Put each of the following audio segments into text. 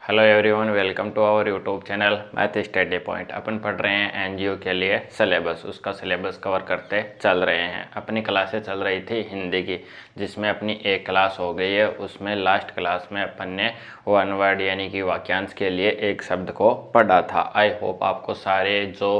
Hello everyone, welcome to our YouTube channel math study point. अपन पढ़ रहे हैं एनजीओ के लिए सिलेबस, उसका सिलेबस कवर करते चल रहे हैं। अपनी क्लासें चल रही थी हिंदी की, जिसमें अपनी एक क्लास हो गई है। उसमें लास्ट क्लास में अपन ने वन वर्ड यानी कि वाक्यांश के लिए एक शब्द को पढ़ा था। आई होप आपको सारे जो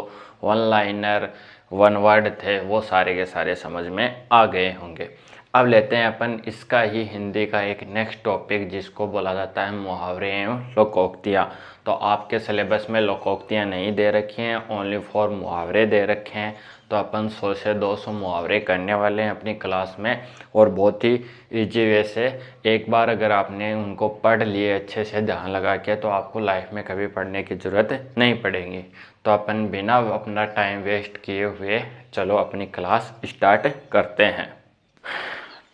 वन लाइनर वन वर्ड थे वो सारे के सारे समझ में आ गए होंगे। अब लेते हैं अपन इसका ही हिंदी का एक नेक्स्ट टॉपिक, जिसको बोला जाता है मुहावरे एवं लोकोक्तियाँ। तो आपके सिलेबस में लोकोक्तियाँ नहीं दे रखी हैं, ओनली फॉर मुहावरे दे रखे हैं। तो अपन 100 से 200 मुहावरे करने वाले हैं अपनी क्लास में, और बहुत ही ईजी वे से। एक बार अगर आपने उनको पढ़ लिए अच्छे से ध्यान लगा के, तो आपको लाइफ में कभी पढ़ने की ज़रूरत नहीं पड़ेगी। तो अपन बिना अपना टाइम वेस्ट किए हुए चलो अपनी क्लास स्टार्ट करते हैं।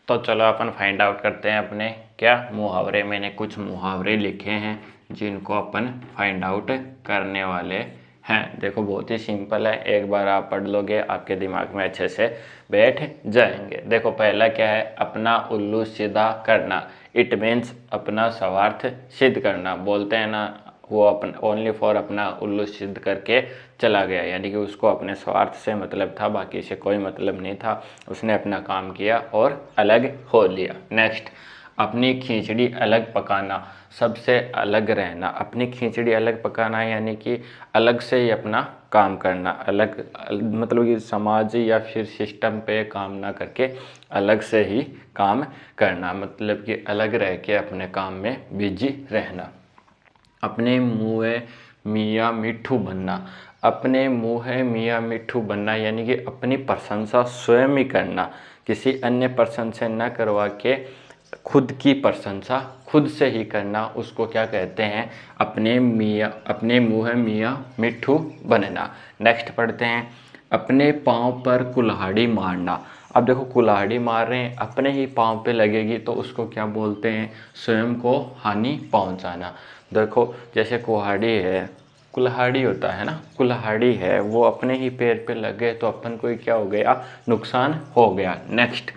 तो चलो अपन फाइंड आउट करते हैं अपने क्या मुहावरे। मैंने कुछ मुहावरे लिखे हैं जिनको अपन फाइंड आउट करने वाले हैं। देखो बहुत ही सिंपल है, एक बार आप पढ़ लोगे आपके दिमाग में अच्छे से बैठ जाएंगे। देखो पहला क्या है, अपना उल्लू सीधा करना। इट मीन्स अपना स्वार्थ सिद्ध करना। बोलते हैं ना, वो अपन ओनली फॉर अपना उल्लू सिद्ध करके चला गया, यानी कि उसको अपने स्वार्थ से मतलब था, बाकी से कोई मतलब नहीं था। उसने अपना काम किया और अलग हो लिया। नेक्स्ट, अपनी खिचड़ी अलग पकाना, सबसे अलग रहना। अपनी खिचड़ी अलग पकाना यानी कि अलग से ही अपना काम करना, अलग मतलब कि समाज या फिर सिस्टम पे काम ना करके अलग से ही काम करना, मतलब कि अलग रह के अपने काम में बिजी रहना। अपने मुँह मियाँ मिट्ठू बनना। अपने मुँह मियाँ मिट्ठू बनना यानी कि अपनी प्रशंसा स्वयं ही करना, किसी अन्य पर्सन से न करवा के खुद की प्रशंसा खुद से ही करना, उसको क्या कहते हैं, अपने मुँह मियाँ मिट्ठू बनना। नेक्स्ट पढ़ते हैं, अपने पाँव पर कुल्हाड़ी मारना। अब देखो कुल्हाड़ी मार रहे हैं, अपने ही पाँव पे लगेगी तो उसको क्या बोलते हैं, स्वयं को हानि पहुंचाना। देखो जैसे कुल्हाड़ी होता है ना, कुल्हाड़ी है वो अपने ही पैर पे लगे तो अपन को क्या हो गया, नुकसान हो गया। नेक्स्ट,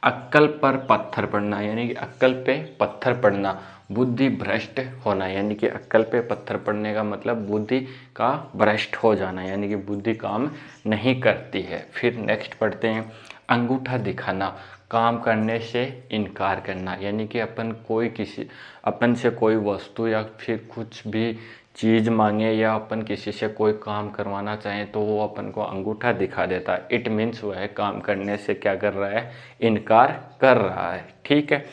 अक्कल पर पत्थर पड़ना यानी कि अक्कल पे पत्थर पड़ना, बुद्धि भ्रष्ट होना। यानी कि अक्कल पे पत्थर पड़ने का मतलब बुद्धि का भ्रष्ट हो जाना, यानी कि बुद्धि काम नहीं करती है। फिर नेक्स्ट पढ़ते हैं, अंगूठा दिखाना, काम करने से इनकार करना। यानी कि अपन से कोई वस्तु या फिर कुछ भी चीज़ मांगे या अपन किसी से कोई काम करवाना चाहें तो वो अपन को अंगूठा दिखा देता है। इट मीन्स वह काम करने से क्या कर रहा है, इनकार कर रहा है। ठीक है।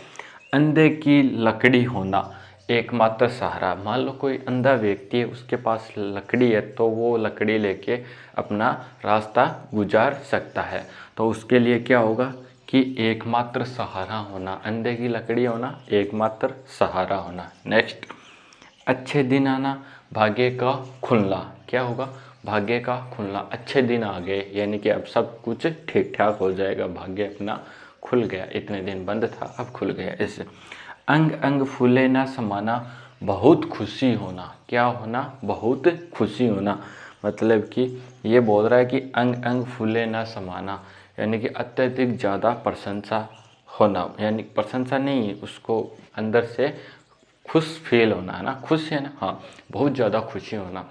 अंधे की लकड़ी होना, एकमात्र सहारा। मान लो कोई अंधा व्यक्ति है, उसके पास लकड़ी है तो वो लकड़ी लेके अपना रास्ता गुजार सकता है। तो उसके लिए क्या होगा कि एकमात्र सहारा होना, अंधे की लकड़ी होना, एकमात्र सहारा होना। नेक्स्ट, अच्छे दिन आना, भाग्य का खुलना। क्या होगा, भाग्य का खुलना, अच्छे दिन आ गए यानी कि अब सब कुछ ठीक ठाक हो जाएगा, भाग्य अपना खुल गया, इतने दिन बंद था अब खुल गया। इससे अंग अंग फूले ना समाना, बहुत खुशी होना। क्या होना, बहुत खुशी होना। मतलब कि ये बोल रहा है कि अंग अंग फूले ना समाना यानी कि अत्यधिक ज़्यादा प्रशंसा होना, यानी प्रशंसा नहीं, उसको अंदर से खुश फील होना है ना, खुश है ना, हाँ, बहुत ज़्यादा खुशी होना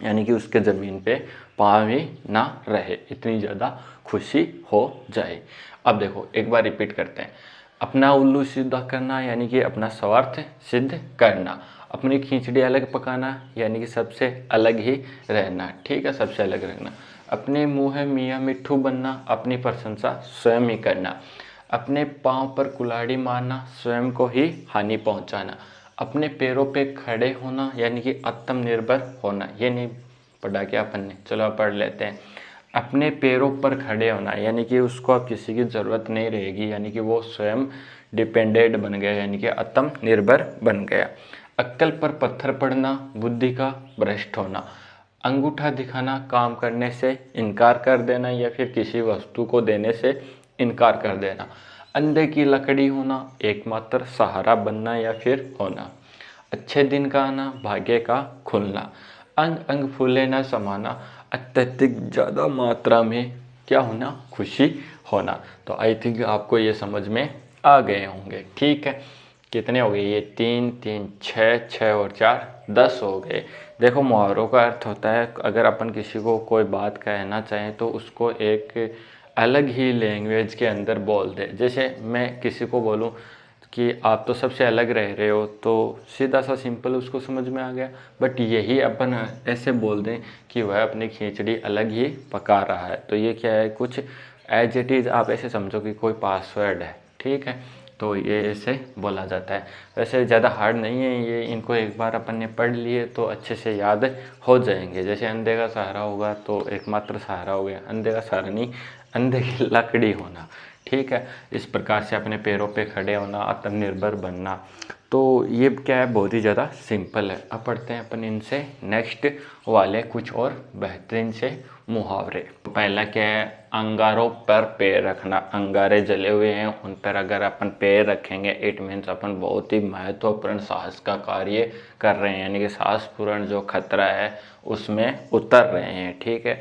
यानी कि उसके ज़मीन पे पाँव ही ना रहे, इतनी ज़्यादा खुशी हो जाए। अब देखो एक बार रिपीट करते हैं, अपना उल्लू सीधा करना यानी कि अपना स्वार्थ सिद्ध करना, अपनी खिचड़ी अलग पकाना यानी कि सबसे अलग ही रहना। ठीक है, सबसे अलग रहना। अपने मुँह मियाँ मिट्ठू बनना, अपनी प्रशंसा स्वयं ही करना। अपने पाँव पर कुल्हाड़ी मारना, स्वयं को ही हानि पहुंचाना। अपने पैरों पे खड़े होना यानी कि आत्मनिर्भर होना। ये नहीं पढ़ा क्या अपन ने, चलो अब पढ़ लेते हैं। अपने पैरों पर खड़े होना यानी कि उसको अब किसी की ज़रूरत नहीं रहेगी, यानी कि वो स्वयं डिपेंडेंट बन गया, यानी कि आत्मनिर्भर बन गया। अक्कल पर पत्थर पड़ना, बुद्धि का भ्रष्ट होना। अंगूठा दिखाना, काम करने से इनकार कर देना या फिर किसी वस्तु को देने से इनकार कर देना। अंधे की लकड़ी होना, एकमात्र सहारा बनना या फिर होना। अच्छे दिन का आना, भाग्य का खुलना। अंग अंग फूले न समाना, अत्यधिक ज़्यादा मात्रा में क्या होना, खुशी होना। तो आई थिंक आपको ये समझ में आ गए होंगे। ठीक है, कितने हो गए ये, 3 3 6, 6 और 4 10 हो गए। देखो मुहावरों का अर्थ होता है अगर अपन किसी को कोई बात कहना चाहें तो उसको एक अलग ही लैंग्वेज के अंदर बोल दे। जैसे मैं किसी को बोलूं कि आप तो सबसे अलग रह रहे हो, तो सीधा सा सिंपल उसको समझ में आ गया। बट यही अपन ऐसे बोल दें कि वह अपनी खिचड़ी अलग ही पका रहा है, तो ये क्या है, कुछ एज इट इज़ आप ऐसे समझो कि कोई पासवर्ड है, ठीक है। तो ये ऐसे बोला जाता है। वैसे ज़्यादा हार्ड नहीं है ये, इनको एक बार अपन ने पढ़ लिए तो अच्छे से याद हो जाएंगे। जैसे अंधे का सहारा होगा तो एकमात्र सहारा हो गया, अंधे का सहारा नहीं, अंधे की लकड़ी होना, ठीक है। इस प्रकार से अपने पैरों पे खड़े होना, आत्मनिर्भर बनना। तो ये क्या है, बहुत ही ज़्यादा सिंपल है। अब पढ़ते हैं अपन इनसे नेक्स्ट वाले कुछ और बेहतरीन से मुहावरे। पहला क्या है, अंगारों पर पैर रखना। अंगारे जले हुए हैं, उन पर अगर अपन पैर रखेंगे इट मीन्स अपन बहुत ही महत्वपूर्ण साहस का कार्य कर रहे हैं, यानी कि साहसपूर्ण जो खतरा है उसमें उतर रहे हैं, ठीक है।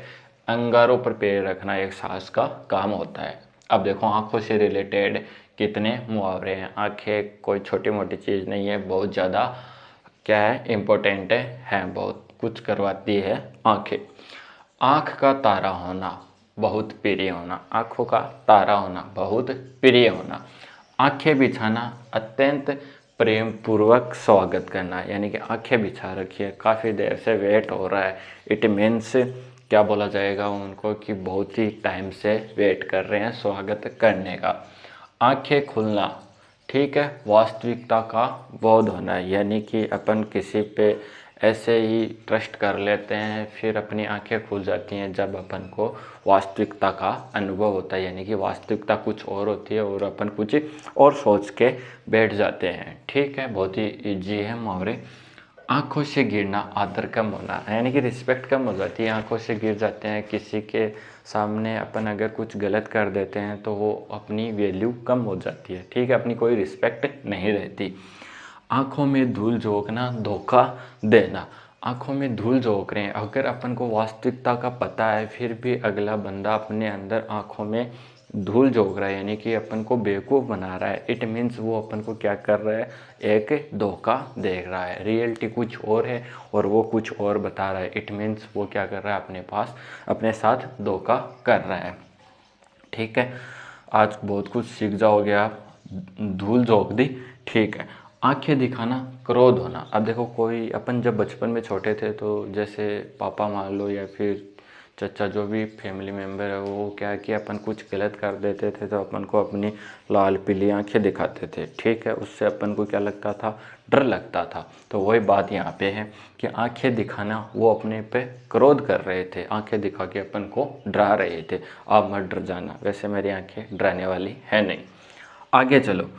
अंगारों पर पैर रखना एक साहस का काम होता है। अब देखो आँखों से रिलेटेड कितने मुहावरे हैं। आँखें कोई छोटी मोटी चीज़ नहीं है, बहुत ज़्यादा क्या है, इम्पोर्टेंट है, बहुत कुछ करवाती है आँखें। आँख का तारा होना, बहुत प्रिय होना। आँखों का तारा होना, बहुत प्रिय होना। आँखें बिछाना, अत्यंत प्रेम पूर्वक स्वागत करना, यानी कि आँखें बिछा रखी है, काफ़ी देर से वेट हो रहा है। इट मीन्स क्या बोला जाएगा उनको कि बहुत ही टाइम से वेट कर रहे हैं स्वागत करने का। आँखें खुलना, ठीक है, वास्तविकता का बोध होना, यानी कि अपन किसी पे ऐसे ही ट्रस्ट कर लेते हैं फिर अपनी आंखें खुल जाती हैं जब अपन को वास्तविकता का अनुभव होता है, यानी कि वास्तविकता कुछ और होती है और अपन कुछ और सोच के बैठ जाते हैं, ठीक है। बहुत ही ईजी है मुहावरे। आंखों से गिरना, आदर कम होना, यानी कि रिस्पेक्ट कम हो जाती है, आंखों से गिर जाते हैं किसी के सामने। अपन अगर कुछ गलत कर देते हैं तो वो अपनी वैल्यू कम हो जाती है, ठीक है, अपनी कोई रिस्पेक्ट नहीं रहती। आँखों में धूल झोंकना, धोखा देना। आँखों में धूल झोंक रहे हैं, अगर अपन को वास्तविकता का पता है फिर भी अगला बंदा अपने अंदर आँखों में धूल झोंक रहा है, यानी कि अपन को बेवकूफ़ बना रहा है। इट मीन्स वो अपन को क्या कर रहा है, एक धोखा दे रहा है। रियलिटी कुछ और है और वो कुछ और बता रहा है। इट मीन्स वो क्या कर रहा है, अपने साथ धोखा कर रहा है, ठीक है। आज बहुत कुछ सीख जाओगे आप, धूल झोंक दी, ठीक है। आंखें दिखाना, क्रोध होना। अब देखो कोई अपन जब बचपन में छोटे थे तो जैसे पापा मान लो या फिर चचा, जो भी फैमिली मेम्बर है, वो क्या कि अपन कुछ गलत कर देते थे तो अपन को अपनी लाल पीली आंखें दिखाते थे, ठीक है। उससे अपन को क्या लगता था, डर लगता था। तो वही बात यहाँ पे है कि आंखें दिखाना, वो अपने पे क्रोध कर रहे थे, आंखें दिखा के अपन को डरा रहे थे। आप मत डर जाना, वैसे मेरी आंखें डराने वाली है नहीं। आगे चलो,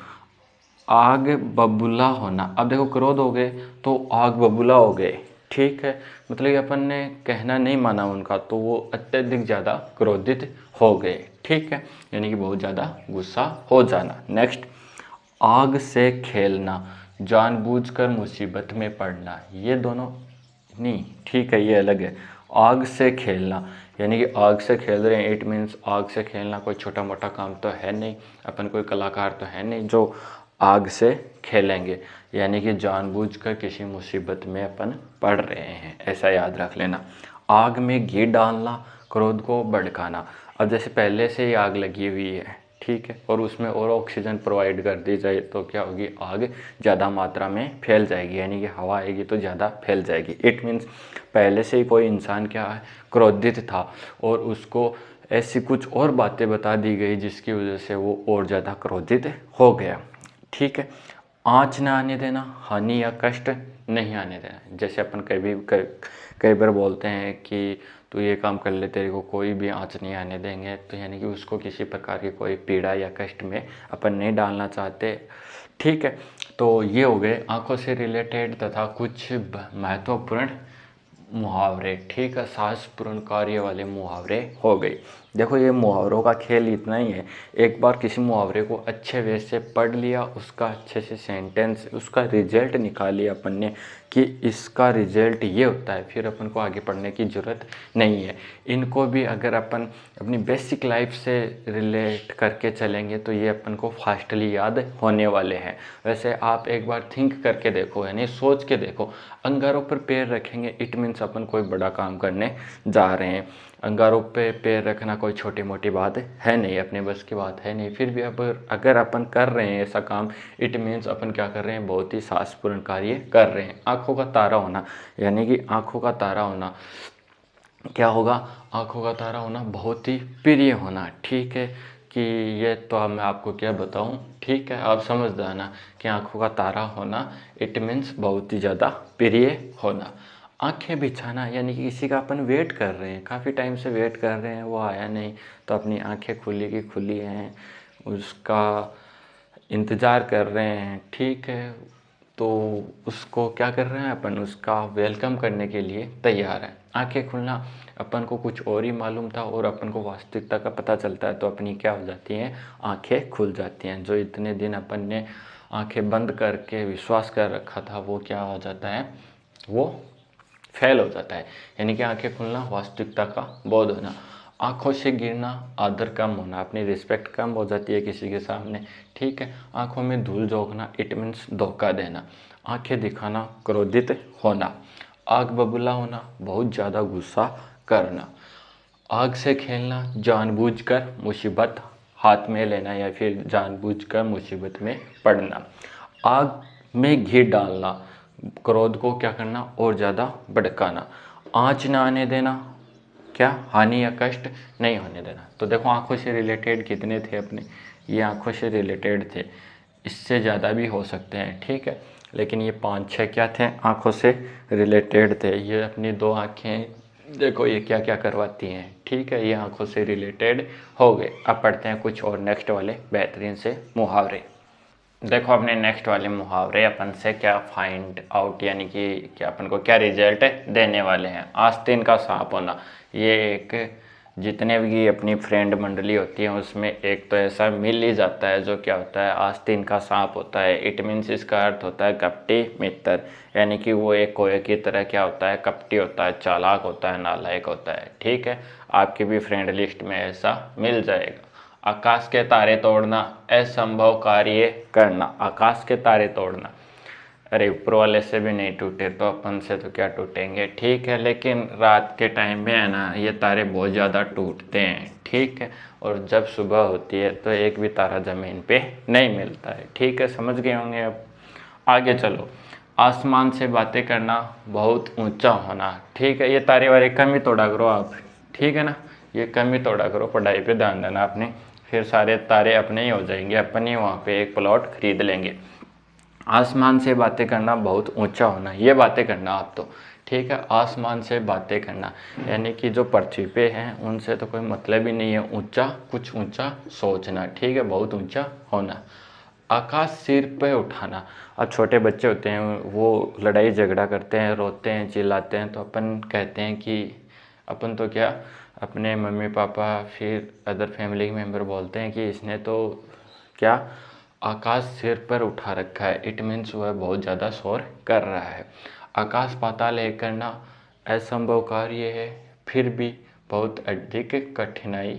आग बबूला होना। अब देखो क्रोध हो गए तो आग बबूला हो गए, ठीक है। मतलब कि अपन ने कहना नहीं माना उनका तो वो अत्यधिक ज़्यादा क्रोधित हो गए, ठीक है, यानी कि बहुत ज़्यादा गुस्सा हो जाना। नेक्स्ट, आग से खेलना, जानबूझकर मुसीबत में पड़ना। ये दोनों नहीं, ठीक है, ये अलग है। आग से खेलना, यानी कि आग से खेल रहे हैं, इट मीन्स आग से खेलना कोई छोटा मोटा काम तो है नहीं, अपन कोई कलाकार तो है नहीं जो आग से खेलेंगे, यानी कि जानबूझकर किसी मुसीबत में अपन पड़ रहे हैं, ऐसा याद रख लेना। आग में घी डालना, क्रोध को भड़काना। अब जैसे पहले से ही आग लगी हुई है, ठीक है, और उसमें और ऑक्सीजन प्रोवाइड कर दी जाए तो क्या होगी, आग ज़्यादा मात्रा में फैल जाएगी, यानी कि हवा आएगी तो ज़्यादा फैल जाएगी। इट मीन्स पहले से ही कोई इंसान क्या है, क्रोधित था और उसको ऐसी कुछ और बातें बता दी गई जिसकी वजह से वो और ज़्यादा क्रोधित हो गया, ठीक है। आँच ना आने देना, हानि या कष्ट नहीं आने देना। जैसे अपन कई बार बोलते हैं कि तू ये काम कर ले, तेरे को कोई भी आँच नहीं आने देंगे, तो यानी कि उसको किसी प्रकार की कोई पीड़ा या कष्ट में अपन नहीं डालना चाहते, ठीक है। तो ये हो गए आँखों से रिलेटेड तथा कुछ महत्वपूर्ण मुहावरे, ठीक है, साहसपूर्ण कार्य वाले मुहावरे हो गए। देखो ये मुहावरों का खेल इतना ही है, एक बार किसी मुहावरे को अच्छे वे से पढ़ लिया, उसका अच्छे से सेंटेंस, उसका रिजल्ट निकाल लिया अपन ने कि इसका रिजल्ट ये होता है, फिर अपन को आगे पढ़ने की ज़रूरत नहीं है। इनको भी अगर अपन अपनी बेसिक लाइफ से रिलेट करके चलेंगे तो ये अपन को फास्टली याद होने वाले हैं। वैसे आप एक बार थिंक करके देखो, यानी सोच के देखो, अंगारों पर पैर रखेंगे इट मीन्स अपन कोई बड़ा काम करने जा रहे हैं। अंगारों पे पैर रखना कोई छोटी मोटी बात है नहीं, अपने बस की बात है नहीं। फिर भी अब अगर अपन कर रहे हैं ऐसा काम, इट मीन्स अपन क्या कर रहे हैं, बहुत ही साहसपूर्ण कार्य कर रहे हैं। आँखों का तारा होना, यानी कि आँखों का तारा होना क्या होगा, आँखों का तारा होना बहुत ही प्रिय होना, ठीक है। कि ये तो अब मैं आपको क्या बताऊं, ठीक है, आप समझ जाना कि आँखों का तारा होना इट मीन्स बहुत ही ज़्यादा प्रिय होना। आंखें बिछाना, यानी कि किसी का अपन वेट कर रहे हैं, काफ़ी टाइम से वेट कर रहे हैं, वो आया नहीं, तो अपनी आंखें खुली की खुली हैं, उसका इंतज़ार कर रहे हैं, ठीक है। तो उसको क्या कर रहे हैं अपन, उसका वेलकम करने के लिए तैयार है। आंखें खुलना, अपन को कुछ और ही मालूम था और अपन को वास्तविकता का पता चलता है, तो अपनी क्या हो जाती हैं, आंखें खुल जाती हैं। जो इतने दिन अपन ने आंखें बंद करके विश्वास कर रखा था, वो क्या हो जाता है, वो फेल हो जाता है। यानी कि आंखें खुलना, वास्तविकता का बोध होना। आंखों से गिरना, आदर कम होना, अपनी रिस्पेक्ट कम हो जाती है किसी के सामने, ठीक है। आंखों में धूल झोंकना, इट मीन्स धोखा देना। आंखें दिखाना, क्रोधित होना। आग बबूला होना, बहुत ज़्यादा गुस्सा करना। आग से खेलना, जानबूझकर मुसीबत हाथ में लेना या फिर जानबूझकर मुसीबत में पड़ना। आग में घी डालना, क्रोध को क्या करना, और ज़्यादा भड़काना। आँच ना आने देना, क्या, हानि या कष्ट नहीं होने देना। तो देखो आँखों से रिलेटेड कितने थे अपने, ये आँखों से रिलेटेड थे, इससे ज़्यादा भी हो सकते हैं, ठीक है। लेकिन ये 5-6 क्या थे, आँखों से रिलेटेड थे। ये अपनी 2 आँखें देखो ये क्या क्या करवाती हैं, ठीक है, ये आँखों से रिलेटेड हो गए। अब पढ़ते हैं कुछ और नेक्स्ट वाले बेहतरीन से मुहावरे। देखो अपने नेक्स्ट वाले मुहावरे अपन से क्या फाइंड आउट, यानी कि क्या अपन को क्या रिजल्ट देने वाले हैं। आस्तीन का सांप होना, ये एक जितने भी अपनी फ्रेंड मंडली होती है उसमें एक तो ऐसा मिल ही जाता है जो क्या होता है, आस्तीन का सांप होता है। इट मीन्स इसका अर्थ होता है कपटी मित्र, यानी कि वो एक कोए की तरह क्या होता है, कपटी होता है, चालाक होता है, नालायक होता है, ठीक है। आपकी भी फ्रेंड लिस्ट में ऐसा मिल जाएगा। आकाश के तारे तोड़ना, असंभव कार्य करना। आकाश के तारे तोड़ना, अरे ऊपर वाले से भी नहीं टूटे तो अपन से तो क्या टूटेंगे, ठीक है। लेकिन रात के टाइम में है ना, ये तारे बहुत ज़्यादा टूटते हैं, ठीक है। और जब सुबह होती है तो एक भी तारा ज़मीन पे नहीं मिलता है, ठीक है, समझ गए होंगे। अब आगे चलो। आसमान से बातें करना, बहुत ऊंचा होना, ठीक है। ये तारे वारे कम ही तोड़ा करो आप, ठीक है ना, ये कम ही तोड़ा करो, पढ़ाई पे ध्यान देना अपने, फिर सारे तारे अपने ही हो जाएंगे, अपन ही वहाँ पे एक प्लॉट खरीद लेंगे। आसमान से बातें करना, बहुत ऊंचा होना, ये बातें करना आप तो, ठीक है। आसमान से बातें करना यानी कि जो पृथ्वी पे हैं उनसे तो कोई मतलब ही नहीं है, ऊंचा, कुछ ऊंचा सोचना, ठीक है, बहुत ऊंचा होना। आकाश सिर पे उठाना, अब छोटे बच्चे होते हैं वो लड़ाई झगड़ा करते हैं, रोते हैं, चिल्लाते हैं, तो अपन कहते हैं कि अपन तो क्या, अपने मम्मी पापा फिर अदर फैमिली मेम्बर बोलते हैं कि इसने तो क्या, आकाश सिर पर उठा रखा है। इट मीन्स वह बहुत ज़्यादा शोर कर रहा है। आकाश पाताल एक करना, असंभव कार्य है, फिर भी बहुत अधिक कठिनाई,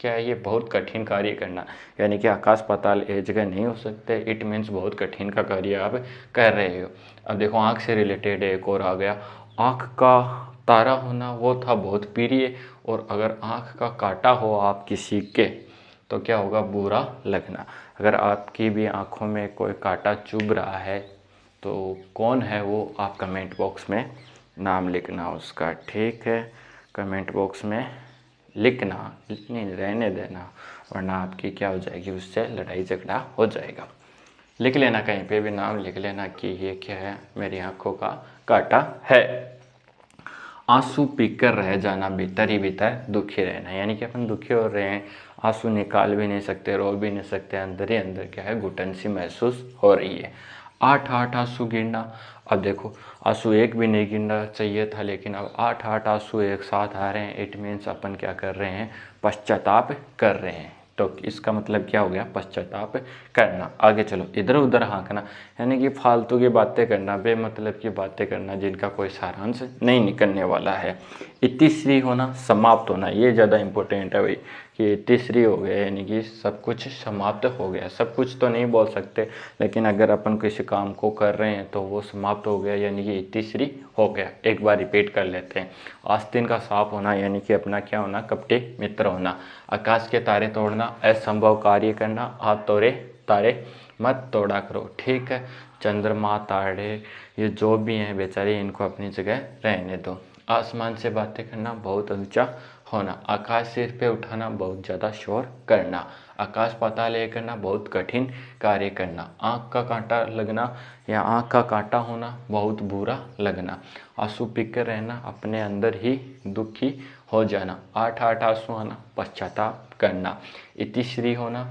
क्या है ये, बहुत कठिन कार्य करना, यानी कि आकाश पाताल एक जगह नहीं हो सकते। इट मीन्स बहुत कठिन का कार्य आप कर रहे हो। अब देखो आँख से रिलेटेड एक और आ गया, आँख का तारा होना, वो था बहुत प्रिय, और अगर आँख का काटा हो आप किसी के तो क्या होगा, बुरा लगना। अगर आपकी भी आँखों में कोई कांटा चुभ रहा है तो कौन है वो, आप कमेंट बॉक्स में नाम लिखना उसका, ठीक है, कमेंट बॉक्स में लिखना, नहीं रहने देना, वरना आपकी क्या हो जाएगी, उससे लड़ाई झगड़ा हो जाएगा। लिख लेना, कहीं पे भी नाम लिख लेना कि ये क्या है, मेरी आँखों का कांटा है। आंसू पीकर रह जाना, भीतर ही भीतर दुखी रहना, यानी कि अपन दुखी हो रहे हैं, आंसू निकाल भी नहीं सकते, रो भी नहीं सकते, अंदर ही अंदर क्या है, घुटन सी महसूस हो रही है। 8 8 आंसू गिनना। अब देखो आंसू एक भी नहीं गिनना चाहिए था, लेकिन अब 8 8 आंसू एक साथ आ रहे हैं। इट मीन्स अपन क्या कर रहे हैं, पश्चाताप कर रहे हैं। तो इसका मतलब क्या हो गया, पश्चाताप करना। आगे चलो, इधर उधर हाँकना यानी कि फालतू की बातें करना, बेमतलब की बातें करना जिनका कोई सारांश नहीं निकलने वाला है। इतिश्री होना, समाप्त होना, ये ज़्यादा इम्पोर्टेंट है भाई कि इतिश्री हो गया यानी कि सब कुछ समाप्त हो गया। सब कुछ तो नहीं बोल सकते, लेकिन अगर अपन किसी काम को कर रहे हैं तो वो समाप्त हो गया यानी कि इतिश्री हो गया। एक बार रिपीट कर लेते हैं। आस्तीन का सांप होना यानी कि अपना क्या होना, कपटी मित्र होना। आकाश के तारे तोड़ना, असंभव कार्य करना, हाथ तोड़े तारे मत तोड़ा करो। ठीक है, चंद्रमा तारे ये जो भी हैं बेचारे, इनको अपनी जगह रहने दो। आसमान से बातें करना, बहुत ऊंचा होना। आकाश सिर पे उठाना, बहुत ज़्यादा शोर करना। आकाश पाताल ये करना, बहुत कठिन कार्य करना। आँख का कांटा लगना या आँख का कांटा होना, बहुत बुरा लगना। आंसू पीकर रहना, अपने अंदर ही दुखी हो जाना। 8 8 आंसू आना, पश्चाताप करना। इतिश्री होना,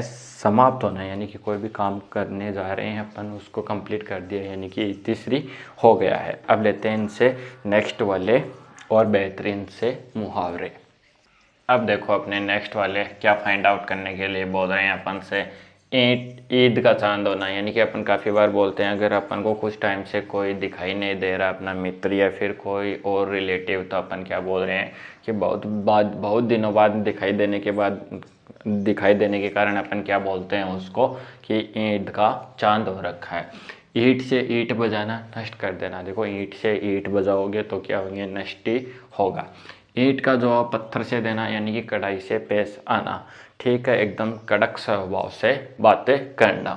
समाप्त होना यानी कि कोई भी काम करने जा रहे हैं अपन, उसको कंप्लीट कर दिया यानी कि इतिश्री हो गया है। अब लेते हैं इनसे नेक्स्ट वाले और बेहतरीन से मुहावरे। अब देखो अपने नेक्स्ट वाले क्या फाइंड आउट करने के लिए बोल रहे हैं अपन से। ईद का चांद होना यानी कि अपन काफ़ी बार बोलते हैं अगर अपन को कुछ टाइम से कोई दिखाई नहीं दे रहा, अपना मित्र या फिर कोई और रिलेटिव, तो अपन क्या बोल रहे हैं कि बहुत दिनों बाद दिखाई देने के कारण अपन क्या बोलते हैं उसको कि ईद का चांद हो रखा है। ईंट से ईंट बजाना, नष्ट कर देना। देखो ईंट से ईंट बजाओगे तो क्या होंगे, नष्ट ही होगा। ईंट का जवाब पत्थर से देना यानी कि कढ़ाई से पेश आना। ठीक है, एकदम कड़क स्वभाव से बातें करना।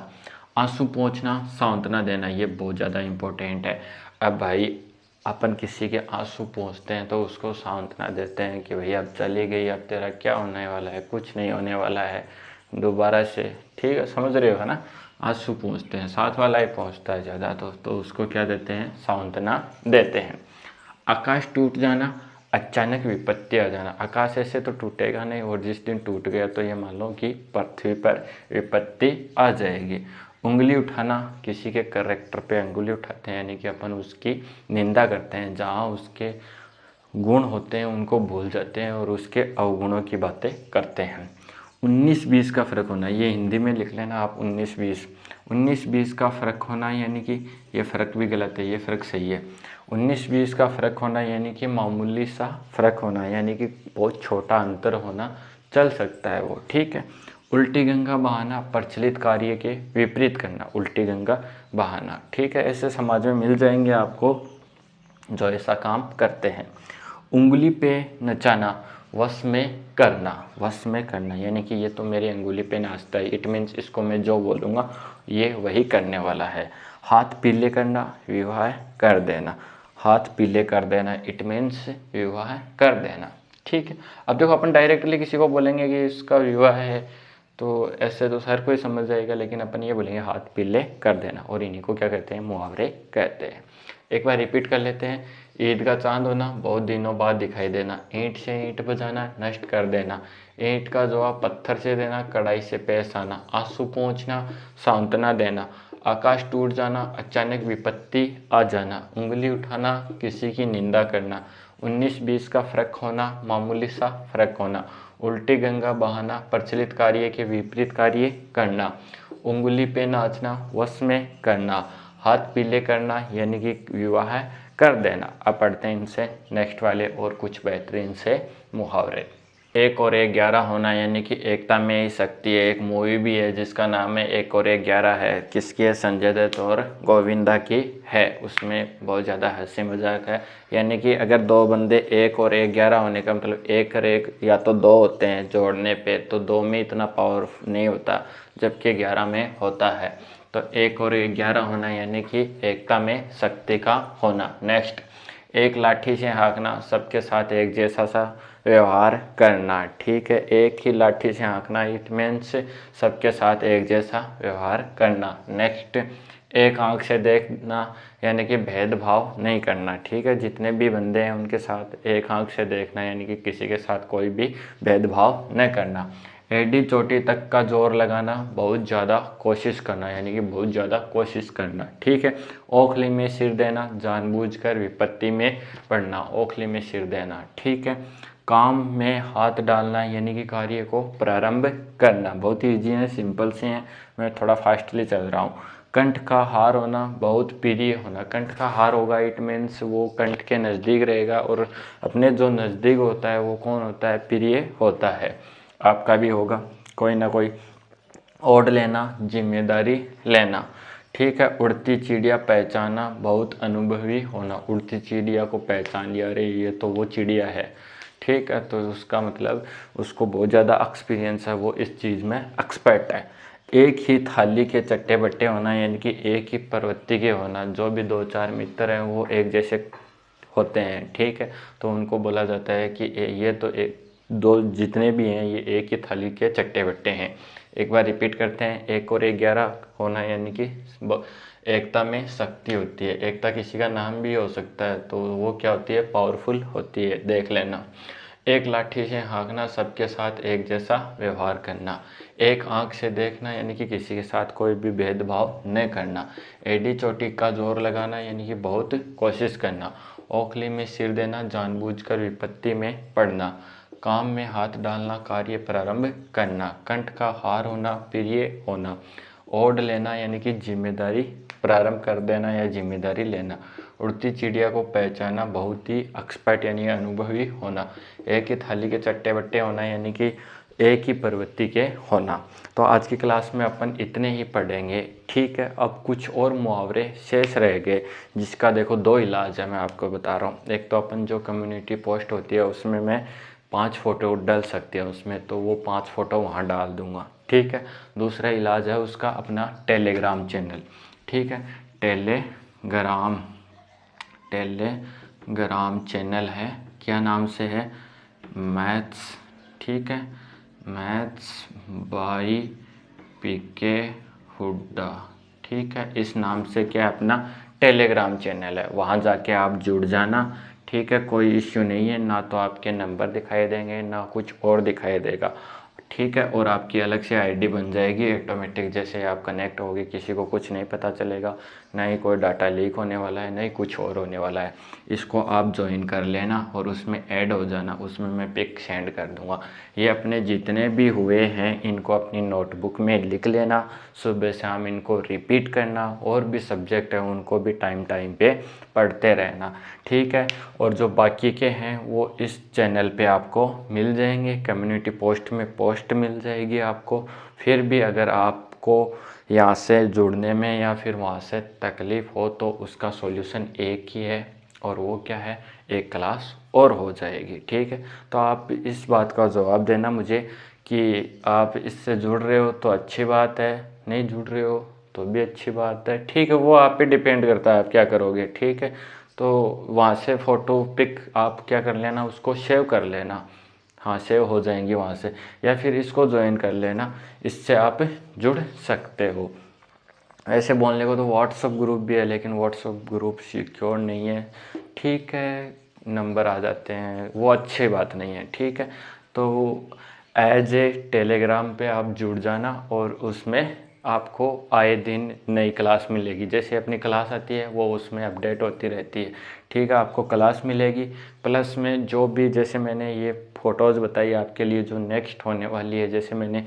आंसू पोंछना, सांत्वना देना, ये बहुत ज़्यादा इम्पोर्टेंट है। अब भाई अपन किसी के आंसू पोंछते हैं तो उसको सांत्वना देते हैं कि भैया अब चली गई, अब तेरा क्या होने वाला है, कुछ नहीं होने वाला है, दोबारा से। ठीक है, समझ रहे हो ना। आंसू पोंछते हैं, साथ वाला ही पहुँचता है ज़्यादा, तो उसको क्या देते हैं, सांत्वना देते हैं। आकाश टूट जाना, अचानक विपत्ति आ जाना। आकाश ऐसे तो टूटेगा नहीं, और जिस दिन टूट गया तो ये मान लो कि पृथ्वी पर विपत्ति आ जाएगी। उंगली उठाना, किसी के कैरेक्टर पे उंगली उठाते हैं यानी कि अपन उसकी निंदा करते हैं। जहाँ उसके गुण होते हैं उनको भूल जाते हैं और उसके अवगुणों की बातें करते हैं। 19-20 का फ़र्क होना, ये हिंदी में लिख लेना आप 19-20 का फ़र्क होना यानी कि ये फ़र्क भी गलत है, ये फ़र्क सही है। 19-20 का फ़र्क होना यानी कि मामूली सा फ़र्क होना यानी कि बहुत छोटा अंतर होना, चल सकता है वो। ठीक है। उल्टी गंगा बहाना, प्रचलित कार्य के विपरीत करना, उल्टी गंगा बहाना। ठीक है, ऐसे समाज में मिल जाएंगे आपको जो ऐसा काम करते हैं। उंगली पे नचाना, वश में करना यानी कि ये तो मेरी अंगुली पे नाचता है, इट मीन्स इसको मैं जो बोलूँगा ये वही करने वाला है। हाथ पीले करना, विवाह कर देना। हाथ पीले कर देना इट मीन्स विवाह कर देना। ठीक है, अब देखो अपन डायरेक्टली किसी को बोलेंगे कि इसका विवाह है तो ऐसे तो हर कोई समझ जाएगा, लेकिन अपन ये बोलेंगे हाथ पीले कर देना, और इन्हीं को क्या कहते हैं, मुहावरे कहते हैं। एक बार रिपीट कर लेते हैं। ईद का चांद होना, बहुत दिनों बाद दिखाई देना। ईंट से ईंट बजाना, नष्ट कर देना। ईंट का जवाब पत्थर से देना, कढ़ाई से पेश आना। आंसू पोंछना, सांत्वना देना। आकाश टूट जाना, अचानक विपत्ति आ जाना। उंगली उठाना, किसी की निंदा करना। 19-20 का फ़र्क होना, मामूली सा फ़र्क होना। उल्टी गंगा बहाना, प्रचलित कार्य के विपरीत कार्य करना। उंगली पे नाचना, वश में करना। हाथ पीले करना यानी कि विवाह कर देना। अब पढ़ते हैं इनसे नेक्स्ट वाले और कुछ बेहतरीन से मुहावरे। 1 और 1 11 होना यानी कि एकता में ही शक्ति है। एक मूवी भी है जिसका नाम है 1 और 1 11 है। किसकी है, संजय दत्त और गोविंदा की है। उसमें बहुत ज़्यादा हंसी मजाक है, यानी कि अगर दो बंदे 1 और 1 11 होने का मतलब 1 और 1 या तो 2 होते हैं जोड़ने पे, तो 2 में इतना पावर नहीं होता जबकि 11 में होता है। तो 1 और 1 11 होना यानी कि एकता में शक्ति का होना। नेक्स्ट, एक लाठी से हाँकना, सबके साथ एक जैसा सा व्यवहार करना। ठीक है, एक ही लाठी से हाँकना इट मीन्स सबके साथ एक जैसा व्यवहार करना। नेक्स्ट, एक आंख से देखना यानी कि भेदभाव नहीं करना। ठीक है, जितने भी बंदे हैं उनके साथ एक आंख से देखना यानी कि किसी के साथ कोई भी भेदभाव न करना। एडी चोटी तक का जोर लगाना, बहुत ज़्यादा कोशिश करना, यानी कि बहुत ज़्यादा कोशिश करना। ठीक है। ओखली में सिर देना, जानबूझकर विपत्ति में पड़ना, ओखली में सिर देना। ठीक है। काम में हाथ डालना, यानी कि कार्य को प्रारंभ करना। बहुत ही ईजी है, सिंपल से हैं, मैं थोड़ा फास्टली चल रहा हूँ। कंठ का हार होना, बहुत प्रिय होना। कंठ का हार होगा, इट मीन्स वो कंठ के नज़दीक रहेगा, और अपने जो नज़दीक होता है वो कौन होता है, प्रिय होता है। आपका भी होगा कोई ना कोई। ओढ़ लेना, जिम्मेदारी लेना। ठीक है। उड़ती चिड़िया पहचाना, बहुत अनुभवी होना। उड़ती चिड़िया को पहचान लिया, अरे ये तो वो चिड़िया है। ठीक है। तो उसका मतलब उसको बहुत ज़्यादा एक्सपीरियंस है, वो इस चीज़ में एक्सपर्ट है। एक ही थाली के चट्टे बट्टे होना, यानी कि एक ही प्रवृत्ति के होना। जो भी दो चार मित्र हैं वो एक जैसे होते हैं। ठीक है। तो उनको बोला जाता है कि ये तो एक दो जितने भी हैं ये एक ही थाली के चट्टे बट्टे हैं। एक बार रिपीट करते हैं, 1 और 1 11 होना, यानी कि एकता में शक्ति होती है। एकता किसी का नाम भी हो सकता है, तो वो क्या होती है, पावरफुल होती है, देख लेना। एक लाठी से हाँकना, सबके साथ एक जैसा व्यवहार करना। एक आंख से देखना, यानी कि किसी के साथ कोई भी भेदभाव न करना। एडी चोटी का जोर लगाना, यानी कि बहुत कोशिश करना। ओखली में सिर देना, जानबूझकर विपत्ति में पड़ना। काम में हाथ डालना, कार्य प्रारंभ करना। कंठ का हार होना, प्रिय होना। ओढ़ लेना, यानी कि जिम्मेदारी प्रारंभ कर देना या जिम्मेदारी लेना। उड़ती चिड़िया को पहचाना, बहुत ही एक्सपर्ट यानी अनुभवी होना। एक ही थाली के चट्टे बट्टे होना, यानी कि एक ही प्रवृत्ति के होना। तो आज की क्लास में अपन इतने ही पढ़ेंगे। ठीक है। अब कुछ और मुहावरे शेष रह गए, जिसका देखो 2 इलाज है, मैं आपको बता रहा हूँ। एक तो अपन जो कम्युनिटी पोस्ट होती है उसमें मैं 5 फ़ोटो डल सकती है उसमें, तो वो 5 फ़ोटो वहाँ डाल दूँगा। ठीक है। दूसरा इलाज है उसका अपना टेलीग्राम चैनल। ठीक है। टेलीग्राम चैनल है, क्या नाम से है, मैथ्स। ठीक है। मैथ्स बाई पीके हुड्डा। ठीक है। इस नाम से क्या अपना टेलीग्राम चैनल है, वहाँ जाके आप जुड़ जाना। ठीक है। कोई इश्यू नहीं है, ना तो आपके नंबर दिखाई देंगे ना कुछ और दिखाई देगा। ठीक है। और आपकी अलग से आईडी बन जाएगी ऑटोमेटिक, जैसे आप कनेक्ट होगी, किसी को कुछ नहीं पता चलेगा, ना ही कोई डाटा लीक होने वाला है, ना ही कुछ और होने वाला है। इसको आप ज्वाइन कर लेना और उसमें ऐड हो जाना, उसमें मैं पिक सेंड कर दूंगा। ये अपने जितने भी हुए हैं इनको अपनी नोटबुक में लिख लेना, सुबह शाम इनको रिपीट करना, और भी सब्जेक्ट है उनको भी टाइम टाइम पे पढ़ते रहना। ठीक है। और जो बाकी के हैं वो इस चैनल पे आपको मिल जाएंगे, कम्युनिटी पोस्ट में पोस्ट मिल जाएगी आपको। फिर भी अगर आपको यहाँ से जुड़ने में या फिर वहाँ से तकलीफ़ हो तो उसका सॉल्यूशन एक ही है, और वो क्या है, एक क्लास और हो जाएगी। ठीक है। तो आप इस बात का जवाब देना मुझे कि आप इससे जुड़ रहे हो तो अच्छी बात है, नहीं जुड़ रहे हो तो भी अच्छी बात है। ठीक है। वो आप पे डिपेंड करता है आप क्या करोगे। ठीक है। तो वहाँ से फ़ोटो पिक आप क्या कर लेना, उसको सेव कर लेना। हाँ, सेव हो जाएंगी वहाँ से, या फिर इसको ज्वाइन कर लेना, इससे आप जुड़ सकते हो। ऐसे बोलने को तो व्हाट्सअप ग्रुप भी है, लेकिन व्हाट्सअप ग्रुप सिक्योर नहीं है। ठीक है। नंबर आ जाते हैं, वो अच्छी बात नहीं है। ठीक है। तो एज ए टेलीग्राम पे आप जुड़ जाना, और उसमें आपको आए दिन नई क्लास मिलेगी। जैसे अपनी क्लास आती है वो उसमें अपडेट होती रहती है। ठीक है। आपको क्लास मिलेगी, प्लस में जो भी, जैसे मैंने ये फ़ोटोज़ बताई आपके लिए जो नेक्स्ट होने वाली है, जैसे मैंने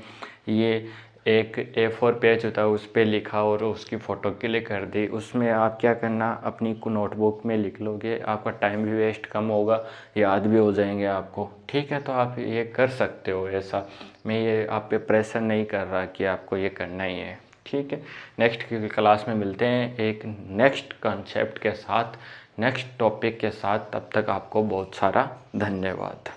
ये एक A4 पेज होता है उस पर लिखा और उसकी फ़ोटो क्लिक कर दी, उसमें आप क्या करना, अपनी को नोटबुक में लिख लोगे, आपका टाइम भी वेस्ट कम होगा, याद भी हो जाएंगे आपको। ठीक है। तो आप ये कर सकते हो ऐसा, मैं ये आप पे प्रेशर नहीं कर रहा कि आपको ये करना ही है। ठीक है। नेक्स्ट क्लास में मिलते हैं एक नेक्स्ट कॉन्सेप्ट के साथ, नेक्स्ट टॉपिक के साथ। तब तक आपको बहुत सारा धन्यवाद।